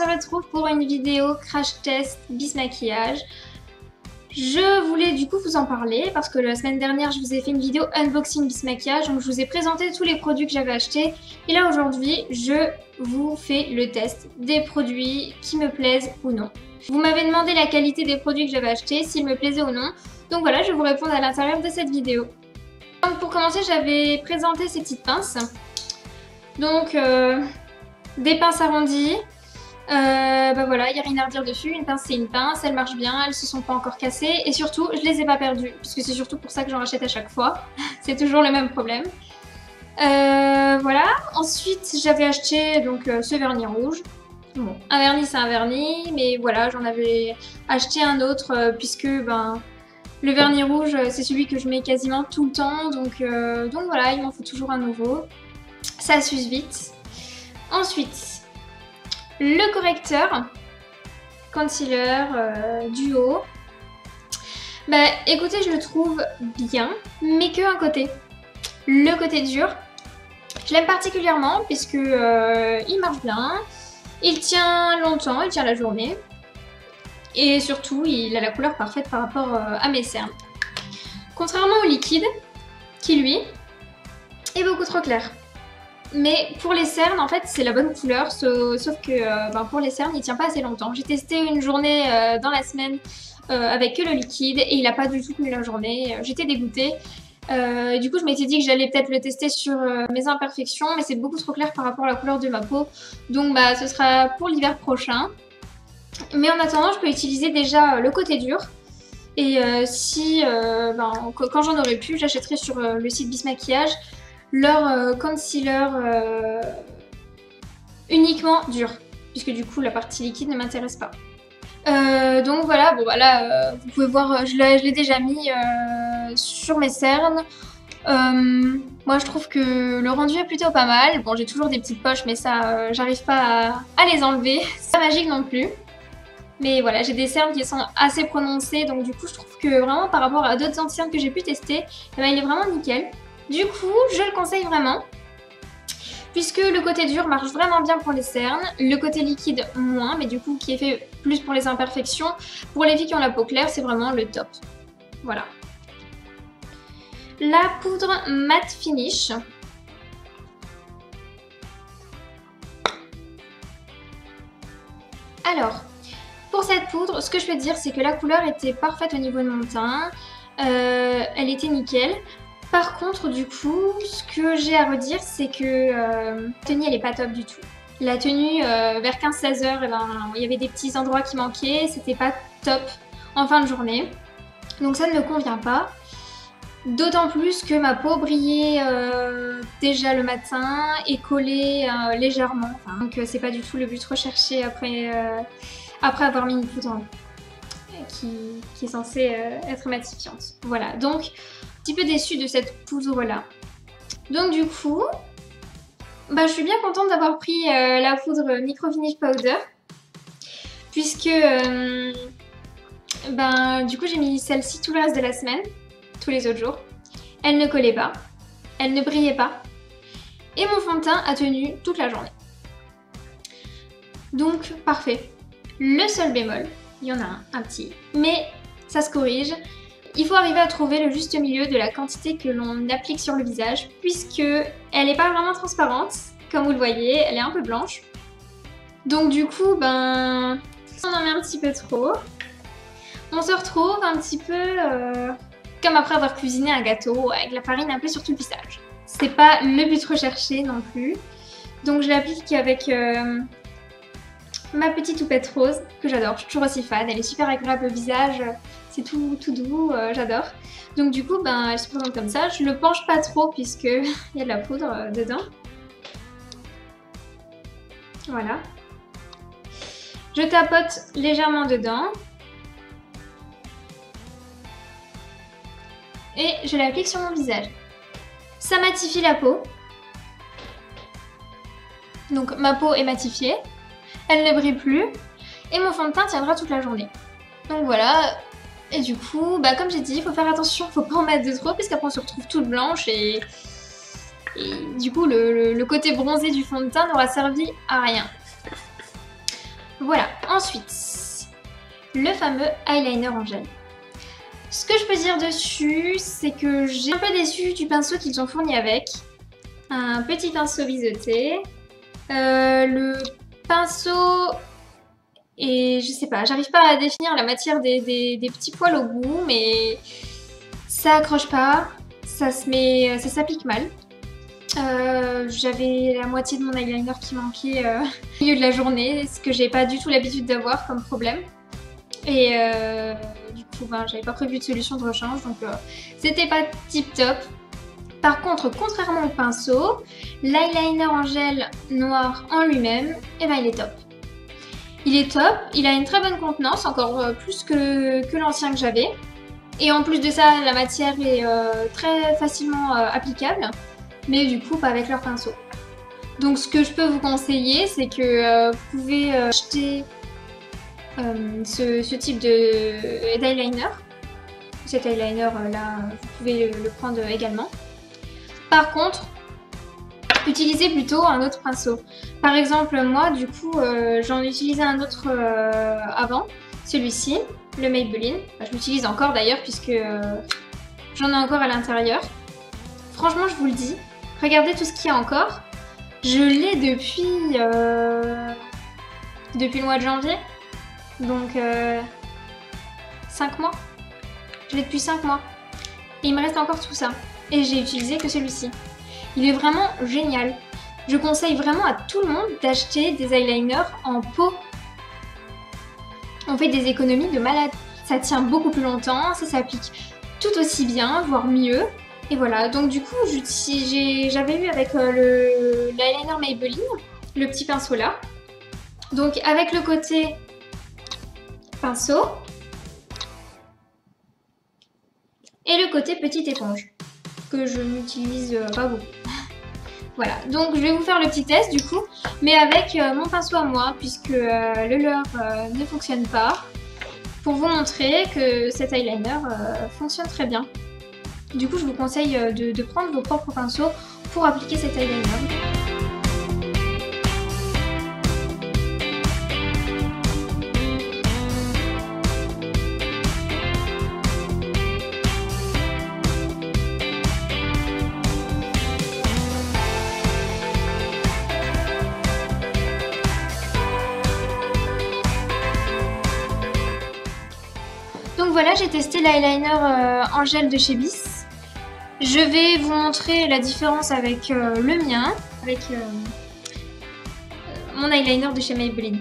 se retrouve pour une vidéo crash test Bis Maquillage. Je voulais du coup vous en parler parce que la semaine dernière je vous ai fait une vidéo unboxing Bis Maquillage, donc je vous ai présenté tous les produits que j'avais achetés. Et là aujourd'hui je vous fais le test des produits qui me plaisent ou non. Vous m'avez demandé la qualité des produits que j'avais achetés, s'ils me plaisaient ou non. Donc voilà, je vais vous répondre à l'intérieur de cette vidéo. Donc pour commencer, j'avais présenté ces petites pinces. Donc des pinces arrondies. Bah voilà, il n'y a rien à redire dessus. Une pince c'est une pince, elle marche bien, elles se sont pas encore cassées. Et surtout, je les ai pas perdues, puisque c'est surtout pour ça que j'en rachète à chaque fois. C'est toujours le même problème. Voilà. Ensuite, j'avais acheté donc ce vernis rouge. Bon, un vernis c'est un vernis, mais voilà, j'en avais acheté un autre puisque ben le vernis rouge c'est celui que je mets quasiment tout le temps, donc voilà, il m'en faut toujours un nouveau. Ça s'use vite. Ensuite, le correcteur concealer duo. Bah écoutez, je le trouve bien, mais que un côté. Le côté dur, je l'aime particulièrement puisque il marche bien. Il tient longtemps, il tient la journée. Et surtout, il a la couleur parfaite par rapport à mes cernes. Contrairement au liquide, qui lui, est beaucoup trop clair. Mais pour les cernes, en fait, c'est la bonne couleur, sauf que pour les cernes, il tient pas assez longtemps. J'ai testé une journée dans la semaine avec que le liquide et il a pas du tout tenu la journée. J'étais dégoûtée. Du coup je m'étais dit que j'allais peut-être le tester sur mes imperfections, mais c'est beaucoup trop clair par rapport à la couleur de ma peau, donc bah ce sera pour l'hiver prochain. Mais en attendant je peux utiliser déjà le côté dur, et quand j'en aurai plus, j'achèterai sur le site Bis Maquillage leur concealer uniquement dur, puisque du coup la partie liquide ne m'intéresse pas. Donc voilà, bon bah là vous pouvez voir, je l'ai déjà mis sur mes cernes. Moi je trouve que le rendu est plutôt pas mal. Bon, j'ai toujours des petites poches, mais ça j'arrive pas à les enlever. C'est pas magique non plus. Mais voilà, j'ai des cernes qui sont assez prononcées, donc du coup je trouve que vraiment par rapport à d'autres anti-cernes que j'ai pu tester, il est vraiment nickel. Du coup je le conseille vraiment, puisque le côté dur marche vraiment bien pour les cernes, le côté liquide moins, mais du coup qui est fait plus pour les imperfections. Pour les filles qui ont la peau claire, c'est vraiment le top. Voilà. La poudre matte finish. Alors, pour cette poudre, ce que je peux dire, c'est que la couleur était parfaite au niveau de mon teint. Elle était nickel. Par contre, du coup, ce que j'ai à redire, c'est que la tenue, elle est pas top du tout. La tenue, vers 15-16 heures, il y avait des petits endroits qui manquaient, c'était pas top en fin de journée. Donc ça ne me convient pas. D'autant plus que ma peau brillait déjà le matin et collait légèrement. Donc c'est pas du tout le but recherché après avoir mis une poudre qui est censée être matifiante. Voilà, donc un petit peu déçue de cette poudre là. Donc du coup, bah, je suis bien contente d'avoir pris la poudre Micro Finish Powder, puisque du coup j'ai mis celle-ci tout le reste de la semaine, tous les autres jours. Elle ne collait pas, elle ne brillait pas, et mon fond de teint a tenu toute la journée. Donc parfait. Le seul bémol, il y en a un petit, mais ça se corrige. Il faut arriver à trouver le juste milieu de la quantité que l'on applique sur le visage, puisque elle n'est pas vraiment transparente, comme vous le voyez, elle est un peu blanche. Donc du coup, on en met un petit peu trop. On se retrouve un petit peu comme après avoir cuisiné un gâteau, avec la farine un peu sur tout le visage. C'est pas le but recherché non plus. Donc je l'applique avec ma petite houppette rose, que j'adore, je suis toujours aussi fan, elle est super agréable au visage. C'est tout doux, j'adore. Donc du coup, elle se présente comme ça. Je le penche pas trop puisqu'il y a de la poudre dedans. Voilà. Je tapote légèrement dedans. Et je l'applique sur mon visage. Ça matifie la peau. Donc ma peau est matifiée. Elle ne brille plus. Et mon fond de teint tiendra toute la journée. Donc voilà. Et du coup, comme j'ai dit, il faut faire attention, faut pas en mettre de trop, puisqu'après on se retrouve toute blanche et du coup le côté bronzé du fond de teint n'aura servi à rien. Voilà, ensuite, le fameux eyeliner en gel. Ce que je peux dire dessus, c'est que j'ai un peu déçu du pinceau qu'ils ont fourni avec. Un petit pinceau biseauté. Le pinceau... Et je sais pas, j'arrive pas à définir la matière des petits poils au bout, mais ça accroche pas, ça s'applique mal. J'avais la moitié de mon eyeliner qui manquait au milieu de la journée, ce que j'ai pas du tout l'habitude d'avoir comme problème. Et du coup, ben, j'avais pas prévu de solution de rechange, donc c'était pas tip top. Par contre, contrairement au pinceau, l'eyeliner en gel noir en lui-même, eh ben, il est top. Il est top, il a une très bonne contenance, encore plus que l'ancien que j'avais. Et en plus de ça, la matière est très facilement applicable, mais du coup pas avec leur pinceau. Donc ce que je peux vous conseiller, c'est que vous pouvez acheter ce type d'eyeliner. Cet eyeliner là, vous pouvez le prendre également. Par contre, utilisez plutôt un autre pinceau. Par exemple, moi, du coup, j'en utilisais un autre avant, celui-ci, le Maybelline. Enfin, je l'utilise encore d'ailleurs, puisque j'en ai encore à l'intérieur. Franchement, je vous le dis, regardez tout ce qu'il y a encore. Je l'ai depuis le mois de janvier, donc 5 mois. Je l'ai depuis 5 mois. Et il me reste encore tout ça. Et j'ai utilisé que celui-ci. Il est vraiment génial. Je conseille vraiment à tout le monde d'acheter des eyeliners en pot. On fait des économies de malade. Ça tient beaucoup plus longtemps, ça s'applique tout aussi bien, voire mieux. Et voilà, donc du coup, j'avais eu avec l'eyeliner Maybelline, le petit pinceau là. Donc avec le côté pinceau et le côté petite éponge, que je n'utilise pas beaucoup. Voilà, donc je vais vous faire le petit test du coup, mais avec mon pinceau à moi, puisque le leur ne fonctionne pas, pour vous montrer que cet eyeliner fonctionne très bien. Du coup, je vous conseille de prendre vos propres pinceaux pour appliquer cet eyeliner. Donc voilà, j'ai testé l'eyeliner en gel de chez Bis. Je vais vous montrer la différence avec le mien, avec mon eyeliner de chez Maybelline.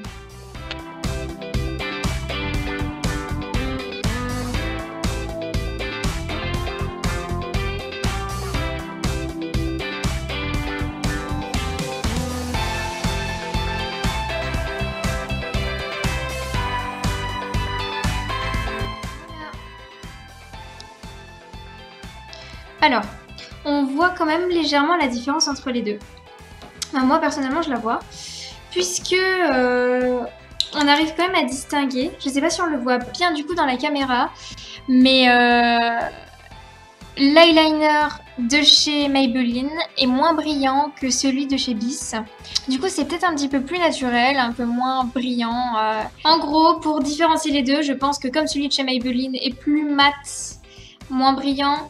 Alors, on voit quand même légèrement la différence entre les deux. Enfin, moi, personnellement, je la vois. Puisque on arrive quand même à distinguer. Je ne sais pas si on le voit bien du coup dans la caméra. Mais l'eyeliner de chez Maybelline est moins brillant que celui de chez Bis. Du coup, c'est peut-être un petit peu plus naturel, un peu moins brillant. En gros, pour différencier les deux, je pense que comme celui de chez Maybelline est plus mat, moins brillant,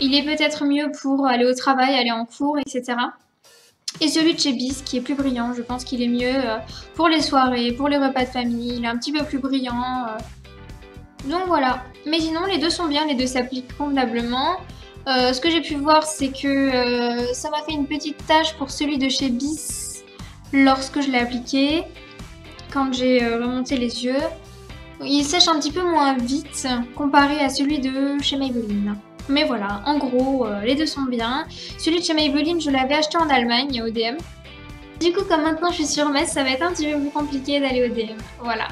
il est peut-être mieux pour aller au travail, aller en cours, etc. Et celui de chez Bis qui est plus brillant, je pense qu'il est mieux pour les soirées, pour les repas de famille, il est un petit peu plus brillant. Donc voilà. Mais sinon, les deux sont bien, les deux s'appliquent convenablement. Ce que j'ai pu voir, c'est que ça m'a fait une petite tache pour celui de chez Bis lorsque je l'ai appliqué, quand j'ai remonté les yeux. Il sèche un petit peu moins vite comparé à celui de chez Maybelline. Mais voilà, en gros, les deux sont bien. Celui de chez Maybelline, je l'avais acheté en Allemagne, au DM. Du coup, comme maintenant je suis sur Metz, ça va être un petit peu plus compliqué d'aller au DM. Voilà.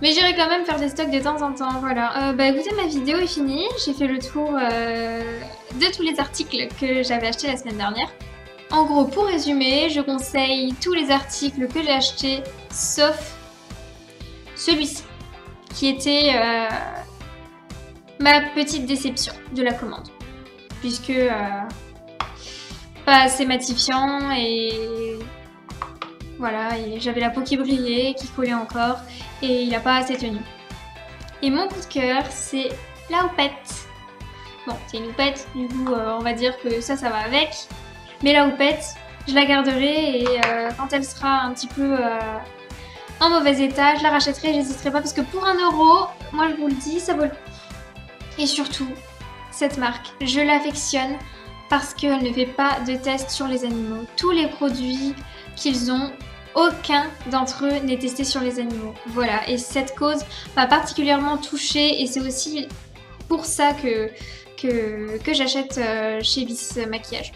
Mais j'irai quand même faire des stocks de temps en temps, voilà. Bah écoutez, ma vidéo est finie. J'ai fait le tour de tous les articles que j'avais achetés la semaine dernière. En gros, pour résumer, je conseille tous les articles que j'ai achetés, sauf celui-ci, qui était ma petite déception de la commande. Puisque pas assez matifiant et Voilà, et j'avais la peau qui brillait, qui collait encore, et il n'a pas assez tenu. Et mon coup de cœur, c'est la houppette. Bon, c'est une houppette, du coup, on va dire que ça va avec. Mais la houppette, je la garderai et quand elle sera un petit peu en mauvais état, je la rachèterai, j'hésiterai pas parce que pour 1 euro, moi je vous le dis, ça vaut le coup. Et surtout, cette marque, je l'affectionne parce qu'elle ne fait pas de tests sur les animaux. Tous les produits qu'ils ont, aucun d'entre eux n'est testé sur les animaux. Voilà, et cette cause m'a particulièrement touchée et c'est aussi pour ça que j'achète chez Bis Maquillage.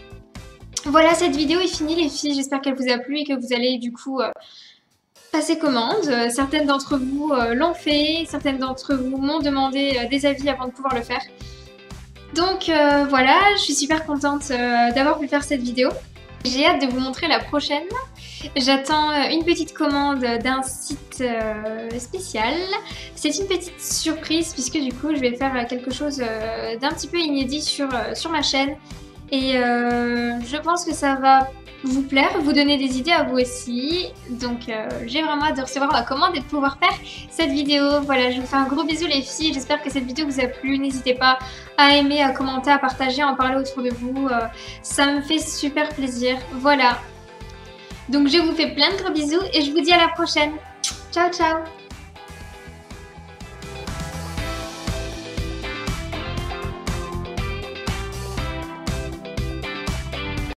Voilà, cette vidéo est finie les filles, j'espère qu'elle vous a plu et que vous allez du coup passer commande. Certaines d'entre vous l'ont fait, certaines d'entre vous m'ont demandé des avis avant de pouvoir le faire. Donc voilà, je suis super contente d'avoir pu faire cette vidéo. J'ai hâte de vous montrer la prochaine. J'attends une petite commande d'un site spécial. C'est une petite surprise puisque du coup je vais faire quelque chose d'un petit peu inédit sur ma chaîne. Et je pense que ça va vous plaire, vous donner des idées à vous aussi. Donc j'ai vraiment hâte de recevoir la commande et de pouvoir faire cette vidéo. Voilà, je vous fais un gros bisou les filles. J'espère que cette vidéo vous a plu. N'hésitez pas à aimer, à commenter, à partager, à en parler autour de vous. Ça me fait super plaisir. Voilà. Donc je vous fais plein de gros bisous et je vous dis à la prochaine. Ciao ciao.